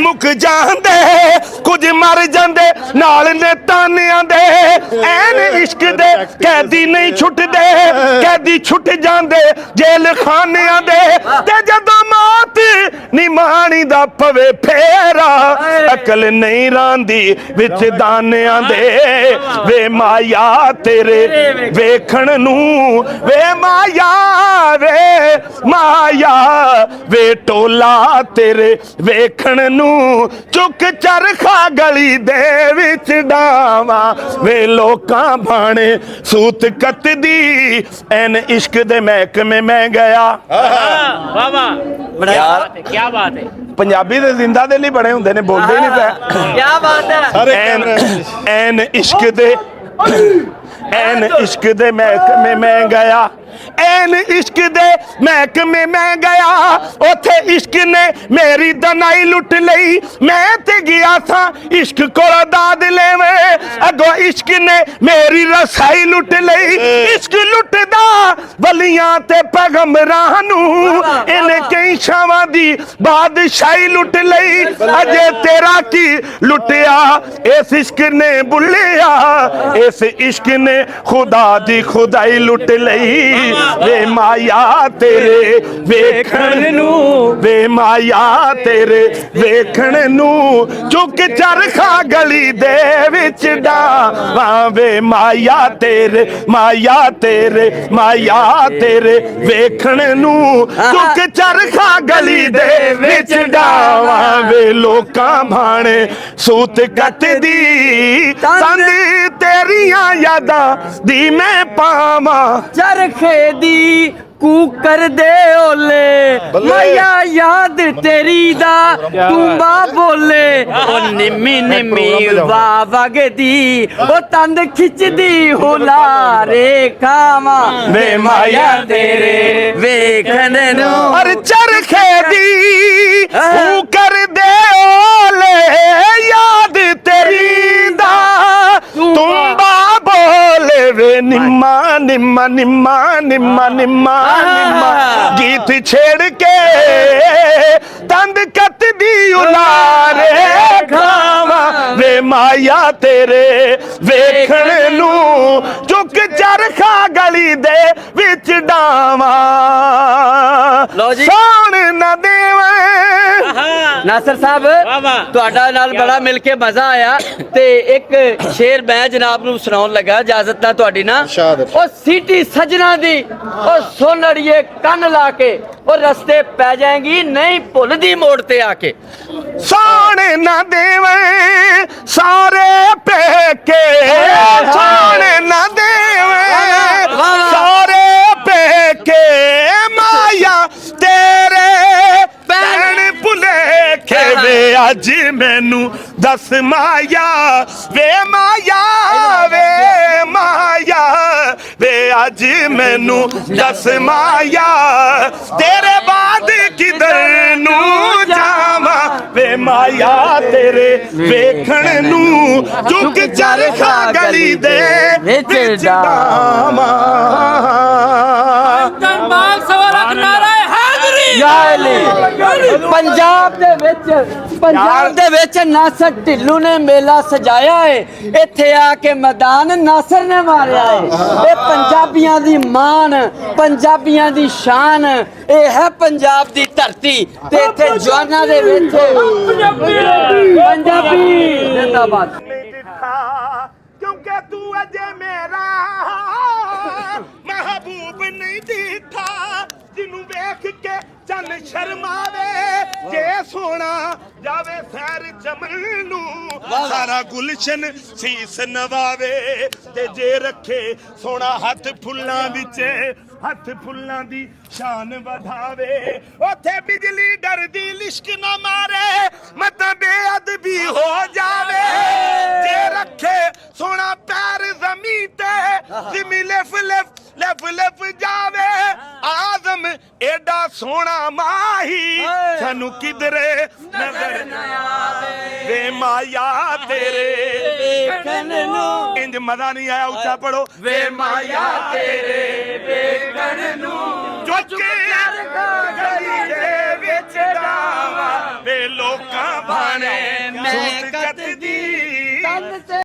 मुक जांदे कुछ मर जांदे नाल ने तानियां दे ऐन इश्क दे कैदी नहीं छुटदे कैदी छुट जांदे जेल खानियां दे ते जदों मौत निमाणी दा पवे फेरा अकल नहीं रांदी विच दानियां दे वे माया तेरे वेखण नू वे माया वे टोला तेरे वेखण नू चुक चरखा गली दे विच डावा वे लोकां भाणे सूत कतदी एन इश्क दे महकमे मैं गया। वाह वाह यार क्या बात है। पंजाबी दे जिंदा दे लिए बड़े हुंदे ने बोलदे नहीं पै क्या बात है। एन इश्क दे महकमे मैं गया एन इश्क दे महकमे मैं गया उथे इश्क ने मेरी दनाई लुट लई मैं ते गया था इश्क को दाद लेवे अगो इश्क ने मेरी रसाई लुट लई इश्क लुटदा वलियां ते पैगंबरां नू इन्हें कई शावां दी बादशाही लुट लई अजे तेरा की लुटिया इस इश्क ने बुलिया इस इश्क ने खुदा दी खुदाई लुट लई वे माया तेरे वेखण नू वे माया तेरे वेखण नू चुक चरखा गली दे विच डावा वे माया तेरे वेखण नू चुक चरखा गली दे विच डावा वे लोकां भाणे सूत कटदी तंद तेरियां यादां दी मैं पावां चरखे दी कूकर दे ओले माया याद तेरी दा तूंबा बोले ओ निम्मी निम्मी वाह वगदी ओ तंद खिचदी होला रे खावा वे माया तेरे वेखण नू और चरखे दी कूकर दे ओले याद तेरी दा तूंबा बोले वे निम्मा निम्मा निम्मा निम्मा निम्मा निम्मा गीत छेड़ के तंद कत दी उलारे खावा वे माया तेरे वेखण नू चुक चरखा गली दे विच डावा सोण न देवे। नासर साहब ਤੁਹਾਡਾ ਨਾਲ ਬੜਾ ਮਿਲ ਕੇ ਮਜ਼ਾ ਆਇਆ ਤੇ ਇੱਕ ਸ਼ੇਰ ਮੈਂ ਜਨਾਬ ਨੂੰ ਸੁਣਾਉਣ ਲੱਗਾ ਇਜਾਜ਼ਤ ਨਾਲ ਤੁਹਾਡੀ ਨਾ ਉਹ ਸੀਟੀ ਸਜਣਾ ਦੀ ਉਹ ਸੁਣ ਅੜੀਏ ਕੰਨ ਲਾ ਕੇ ਉਹ ਰਸਤੇ ਪੈ ਜਾਏਗੀ ਨਹੀਂ ਭੁੱਲਦੀ ਮੋੜ ਤੇ ਆ ਕੇ ਸੋਣ ਨਾ ਦੇਵੇ ਸਾਰੇ ਪੇਕੇ ਸੋਣ ਨਾ ਦੇਵੇ ਸਾਰੇ ਪੇਕੇ ਮਾਇਆ ਤੇਰੇ ਭੈਣ ਭੁਲੇਖੇ ਵੇ ਅੱਜ ਮੈਨੂੰ दस माया वे अज मैनू दस माया तेरे बाद किधर नू जावा वे माया तेरे वेखण नू चुक चरखा गली दे विच डावा। पंजाब दे विच नासर ढिल्लू ने मेला सजाया है इत्थे आके मैदान नासर ने मारिया है ये पंजाबियां दी मान पंजाबियां दी शान ये है पंजाब दी धरती ते इत्थे जवानां दे विच पंजाबी जिंदाबाद क्योंकि तू अजे मेरा महबूब नहीं दिखा जिन्नू वेख के चन शर्मावे जे सोना जावे सैर चमन नू सारा गुलशन सीस नवावे ते जे रखे सोना हाथ फुल्लां विच हथ फुल्लां दी शान वधावे ओथे बिजली डरदी लिश्क ना मारे मत बेअदबी हो जावे जे रखे सोना पैर ज़मीं ते ज़मीं लिफ लिफ लिफ लिफ जावे आज़म एडा सोना माही सानू किधरे नजर न आवे वे माया तेरे इंज मजा नहीं आया ऊंचा पढ़ो वे माया तेरे वेखण नू चुक के गली दे विच ਵਾ ਵੇ ਲੋਕਾਂ ਬਾਣੇ ਮੈਂ ਸੂਤ ਕੱਤਦੀ ਤਨ ਤੇ